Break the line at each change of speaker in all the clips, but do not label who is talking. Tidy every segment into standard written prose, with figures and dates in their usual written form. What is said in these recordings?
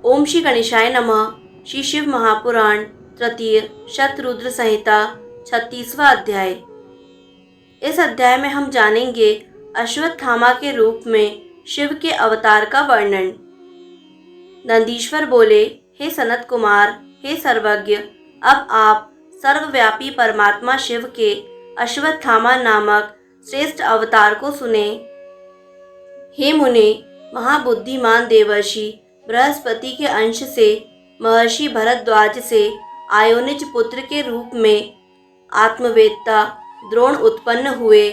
ओम श्री गणेशाय नमः। श्री शिव महापुराण तृतीय शतरुद्र संहिता 36वां अध्याय। इस अध्याय में हम जानेंगे अश्वत्थामा के रूप में शिव के अवतार का वर्णन। नंदीश्वर बोले, हे सनत कुमार, हे सर्वज्ञ, अब आप सर्वव्यापी परमात्मा शिव के अश्वत्थामा नामक श्रेष्ठ अवतार को सुने। हे मुने, महाबुद्धिमान देवर्षि बृहस्पति के अंश से महर्षि भरद्वाज से आयोनिज पुत्र के रूप में आत्मवेत्ता द्रोण उत्पन्न हुए,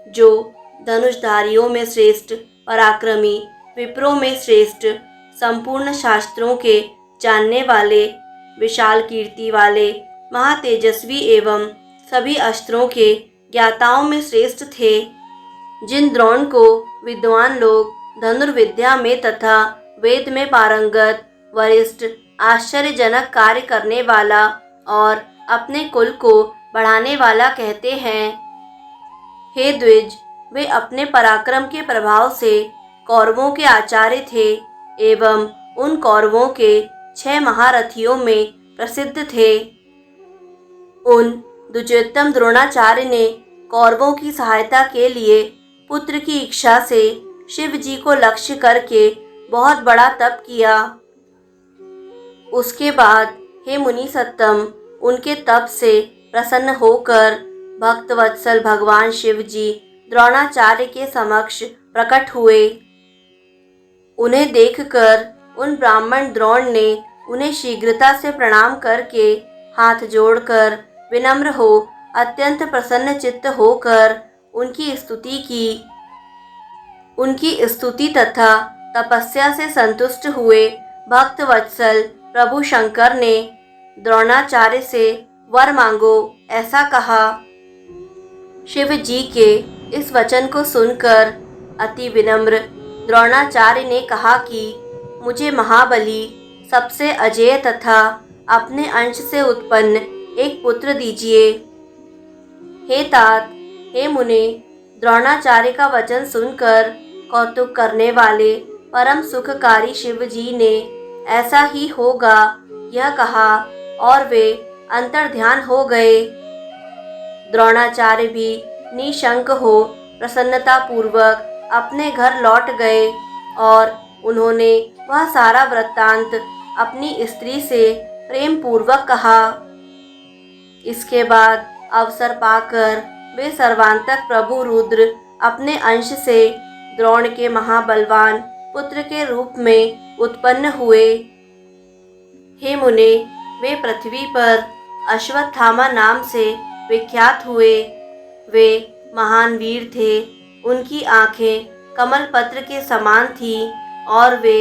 जो धनुषधारियों में श्रेष्ठ, पराक्रमी, विप्रों में श्रेष्ठ, संपूर्ण शास्त्रों के जानने वाले, विशाल कीर्ति वाले, महातेजस्वी एवं सभी अस्त्रों के ज्ञाताओं में श्रेष्ठ थे। जिन द्रोण को विद्वान लोग धनुर्विद्या में तथा वेद में पारंगत, वरिष्ठ, आश्चर्यजनक कार्य करने वाला और अपने कुल को बढ़ाने वाला कहते हैं। हे द्विज, वे अपने पराक्रम के प्रभाव से कौरवों के आचार्य थे एवं उन कौरवों के 6 महारथियों में प्रसिद्ध थे। उन द्विजोत्तम द्रोणाचार्य ने कौरवों की सहायता के लिए पुत्र की इच्छा से शिव जी को लक्ष्य करके बहुत बड़ा तप किया। उसके बाद हे मुनि सत्तम, उनके तप से प्रसन्न होकर भक्तवत्सल भगवान शिव जी द्रोणाचार्य के समक्ष प्रकट हुए। उन्हें देखकर उन ब्राह्मण द्रोण ने उन्हें शीघ्रता से प्रणाम करके हाथ जोड़कर विनम्र हो अत्यंत प्रसन्न चित्त होकर उनकी स्तुति की। उनकी स्तुति तथा तपस्या से संतुष्ट हुए भक्तवत्सल प्रभु शंकर ने द्रोणाचार्य से वर मांगो ऐसा कहा। शिव जी के इस वचन को सुनकर अति विनम्र द्रोणाचार्य ने कहा कि मुझे महाबली, सबसे अजेय तथा अपने अंश से उत्पन्न एक पुत्र दीजिए। हे तात, हे मुने, द्रोणाचार्य का वचन सुनकर कौतुक करने वाले परम सुखकारी शिव जी ने ऐसा ही होगा यह कहा और वे अंतर्ध्यान हो गए। द्रोणाचार्य भी निशंक हो प्रसन्नता पूर्वक अपने घर लौट गए और उन्होंने वह सारा वृत्तांत अपनी स्त्री से प्रेम पूर्वक कहा। इसके बाद अवसर पाकर वे सर्वांतक प्रभु रुद्र अपने अंश से द्रोण के महाबलवान पुत्र के रूप में उत्पन्न हुए। हे मुने, वे पृथ्वी पर अश्वत्थामा नाम से विख्यात हुए। वे महान वीर थे। उनकी आंखें कमल पत्र के समान थीं और वे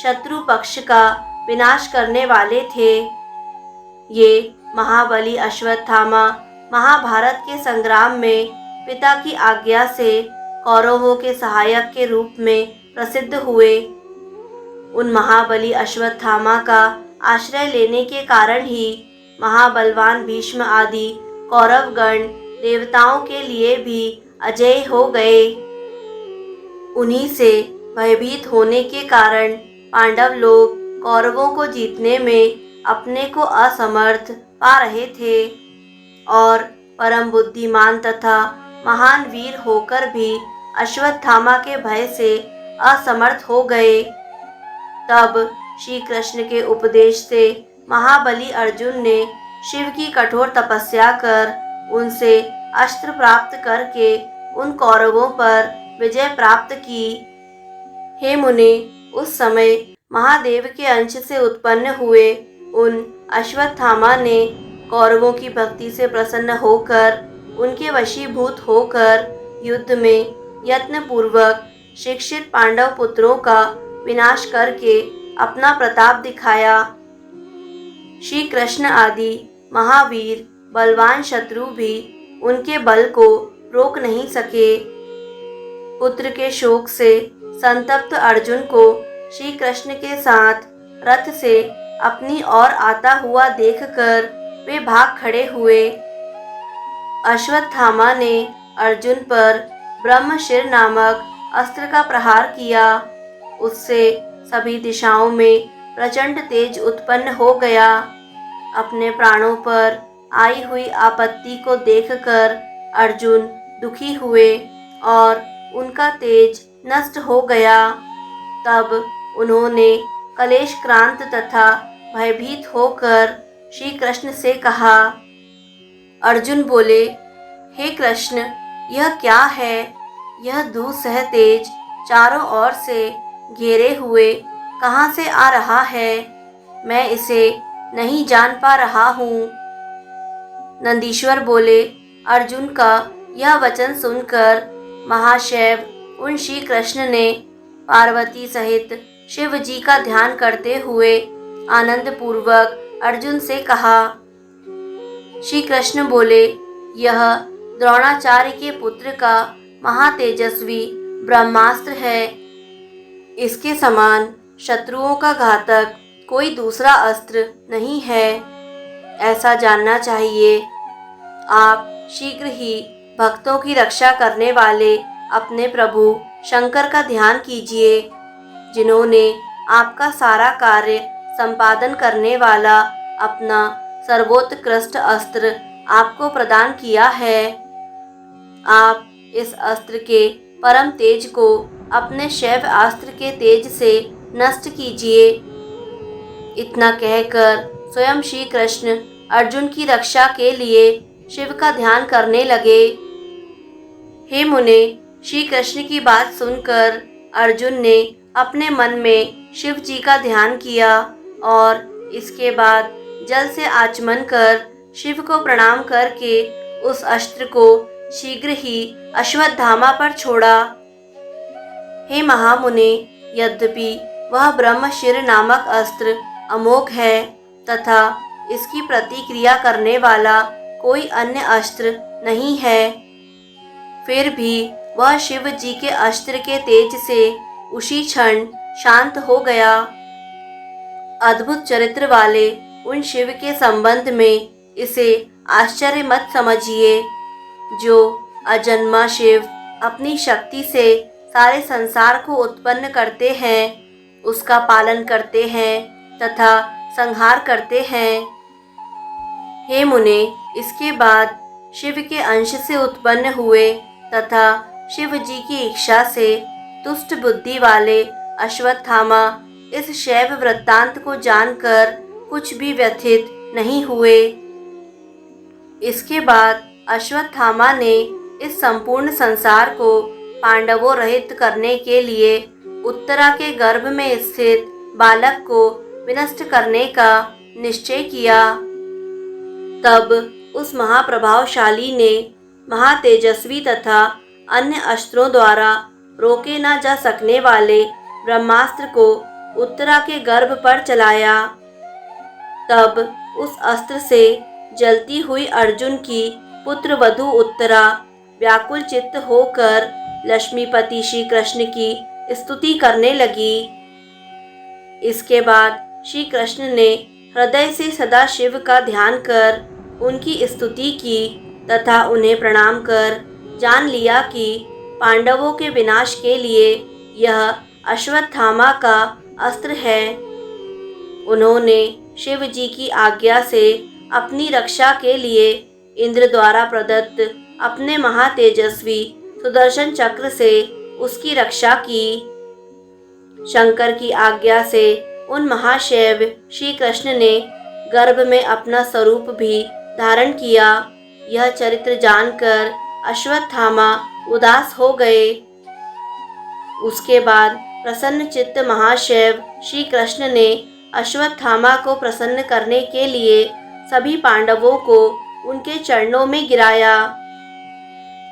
शत्रु पक्ष का विनाश करने वाले थे। ये महाबली अश्वत्थामा महाभारत के संग्राम में पिता की आज्ञा से कौरवों के सहायक के रूप में प्रसिद्ध हुए। उन महाबली अश्वत्थामा का आश्रय लेने के कारण ही महाबलवान भीष्म आदि कौरवगण देवताओं के लिए भी अजेय हो गए। उन्हीं से भयभीत होने के कारण पांडव लोग कौरवों को जीतने में अपने को असमर्थ पा रहे थे और परम बुद्धिमान तथा महान वीर होकर भी अश्वत्थामा के भय से असमर्थ हो गए। तब श्री कृष्ण के उपदेश से महाबली अर्जुन ने शिव की कठोर तपस्या कर उनसे अस्त्र प्राप्त करके उन कौरवों पर विजय प्राप्त की। हे मुने, उस समय महादेव के अंश से उत्पन्न हुए उन अश्वत्थामा ने कौरवों की भक्ति से प्रसन्न होकर उनके वशीभूत होकर युद्ध में यत्नपूर्वक शिक्षित पांडव पुत्रों का विनाश करके अपना प्रताप दिखाया। श्री कृष्ण आदि महावीर बलवान शत्रु भी उनके बल को रोक नहीं सके। पुत्र के शोक से संतप्त अर्जुन को श्री कृष्ण के साथ रथ से अपनी ओर आता हुआ देखकर वे भाग खड़े हुए। अश्वत्थामा ने अर्जुन पर ब्रह्मशिर नामक अस्त्र का प्रहार किया। उससे सभी दिशाओं में प्रचंड तेज उत्पन्न हो गया। अपने प्राणों पर आई हुई आपत्ति को देखकर अर्जुन दुखी हुए और उनका तेज नष्ट हो गया। तब उन्होंने कलेशक्रांत तथा भयभीत होकर श्री कृष्ण से कहा। अर्जुन बोले, हे कृष्ण, यह क्या है? यह दूसह तेज चारों ओर से घेरे हुए कहाँ से आ रहा है? मैं इसे नहीं जान पा रहा हूँ। नंदीश्वर बोले, अर्जुन का यह वचन सुनकर महाशैव उन श्री कृष्ण ने पार्वती सहित शिव जी का ध्यान करते हुए आनंद पूर्वक अर्जुन से कहा। श्री कृष्ण बोले, यह द्रोणाचार्य के पुत्र का महातेजस्वी ब्रह्मास्त्र है। इसके समान शत्रुओं का घातक कोई दूसरा अस्त्र नहीं है, ऐसा जानना चाहिए। आप शीघ्र ही भक्तों की रक्षा करने वाले अपने प्रभु शंकर का ध्यान कीजिए, जिन्होंने आपका सारा कार्य संपादन करने वाला अपना सर्वोत्कृष्ट अस्त्र आपको प्रदान किया है। आप इस अस्त्र के परम तेज को अपने शैव अस्त्र के तेज से नष्ट कीजिए। इतना कहकर स्वयं श्री कृष्ण अर्जुन की रक्षा के लिए शिव का ध्यान करने लगे। हे मुने, श्री कृष्ण की बात सुनकर अर्जुन ने अपने मन में शिव जी का ध्यान किया और इसके बाद जल से आचमन कर शिव को प्रणाम करके उस अस्त्र को शीघ्र ही अश्वत्थामा पर छोड़ा। हे महामुने, यद्यपि वह ब्रह्मशिर नामक अस्त्र अमोघ है तथा इसकी प्रतिक्रिया करने वाला कोई अन्य अस्त्र नहीं है, फिर भी वह शिव जी के अस्त्र के तेज से उसी क्षण शांत हो गया। अद्भुत चरित्र वाले उन शिव के संबंध में इसे आश्चर्य मत समझिए। जो अजन्मा शिव अपनी शक्ति से सारे संसार को उत्पन्न करते हैं, उसका पालन करते हैं तथा संहार करते हैं। हे मुने, इसके बाद शिव के अंश से उत्पन्न हुए तथा शिव जी की इच्छा से तुष्ट बुद्धि वाले अश्वत्थामा इस शैव वृत्तांत को जानकर कुछ भी व्यथित नहीं हुए। इसके बाद अश्वत्थामा ने इस संपूर्ण संसार को पांडवों रहित करने के लिए उत्तरा के गर्भ में स्थित बालक को विनष्ट करने का निश्चय किया। तब उस महाप्रभावशाली ने महातेजस्वी तथा अन्य अस्त्रों द्वारा रोके न जा सकने वाले ब्रह्मास्त्र को उत्तरा के गर्भ पर चलाया। तब उस अस्त्र से जलती हुई अर्जुन की पुत्र वधू उत्तरा व्याकुल चित्त होकर लक्ष्मीपति श्री कृष्ण की स्तुति करने लगी। इसके बाद श्री कृष्ण ने हृदय से सदा शिव का ध्यान कर उनकी स्तुति की तथा उन्हें प्रणाम कर जान लिया कि पांडवों के विनाश के लिए यह अश्वत्थामा का अस्त्र है। उन्होंने शिव जी की आज्ञा से अपनी रक्षा के लिए इंद्र द्वारा प्रदत्त अपने महातेजस्वी सुदर्शन चक्र से उसकी रक्षा की। शंकर की आज्ञा से उन महाशैव श्री कृष्ण ने गर्भ में अपना स्वरूप भी धारण किया। यह चरित्र जानकर अश्वत्थामा उदास हो गए। उसके बाद प्रसन्न चित्त महाशैव श्री कृष्ण ने अश्वत्थामा को प्रसन्न करने के लिए सभी पांडवों को उनके चरणों में गिराया।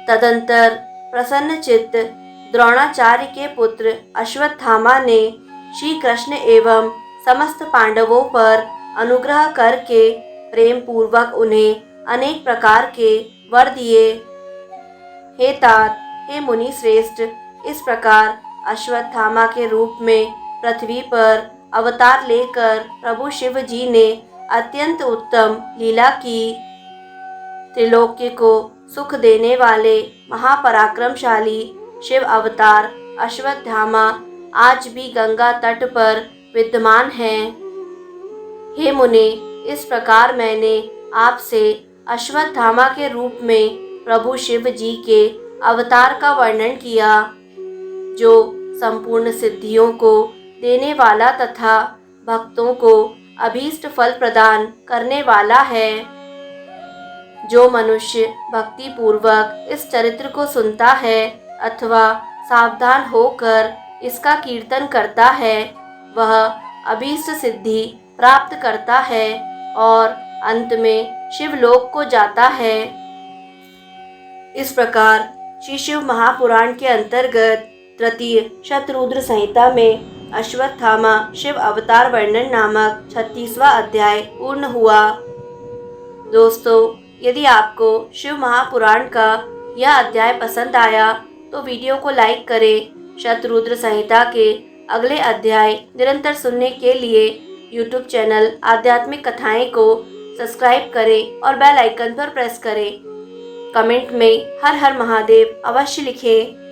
तदंतर प्रसन्न चित्त द्रोणाचार्य के पुत्र अश्वत्थामा ने श्री कृष्ण एवं समस्त पांडवों पर अनुग्रह करके प्रेम पूर्वक उन्हें अनेक प्रकार के वर दिए। हे तात, हे मुनि श्रेष्ठ, इस प्रकार अश्वत्थामा के रूप में पृथ्वी पर अवतार लेकर प्रभु शिव जी ने अत्यंत उत्तम लीला की। त्रिलोक्य को सुख देने वाले महापराक्रमशाली शिव अवतार अश्वत्थामा आज भी गंगा तट पर विद्यमान हैं। हे मुने, इस प्रकार मैंने आपसे अश्वत्थामा के रूप में प्रभु शिव जी के अवतार का वर्णन किया, जो संपूर्ण सिद्धियों को देने वाला तथा भक्तों को अभीष्ट फल प्रदान करने वाला है। जो मनुष्य भक्ति पूर्वक इस चरित्र को सुनता है अथवा सावधान होकर इसका कीर्तन करता है, वह अभीष्ट सिद्धि प्राप्त करता है और अंत में शिवलोक को जाता है। इस प्रकार श्री शिव महापुराण के अंतर्गत तृतीय शतरुद्र संहिता में अश्वत्थामा शिव अवतार वर्णन नामक 36वां अध्याय पूर्ण हुआ। दोस्तों, यदि आपको शिव महापुराण का यह अध्याय पसंद आया तो वीडियो को लाइक करें। शतरुद्र संहिता के अगले अध्याय निरंतर सुनने के लिए यूट्यूब चैनल आध्यात्मिक कथाएं को सब्सक्राइब करें और बेल आइकन पर प्रेस करें। कमेंट में हर हर महादेव अवश्य लिखें।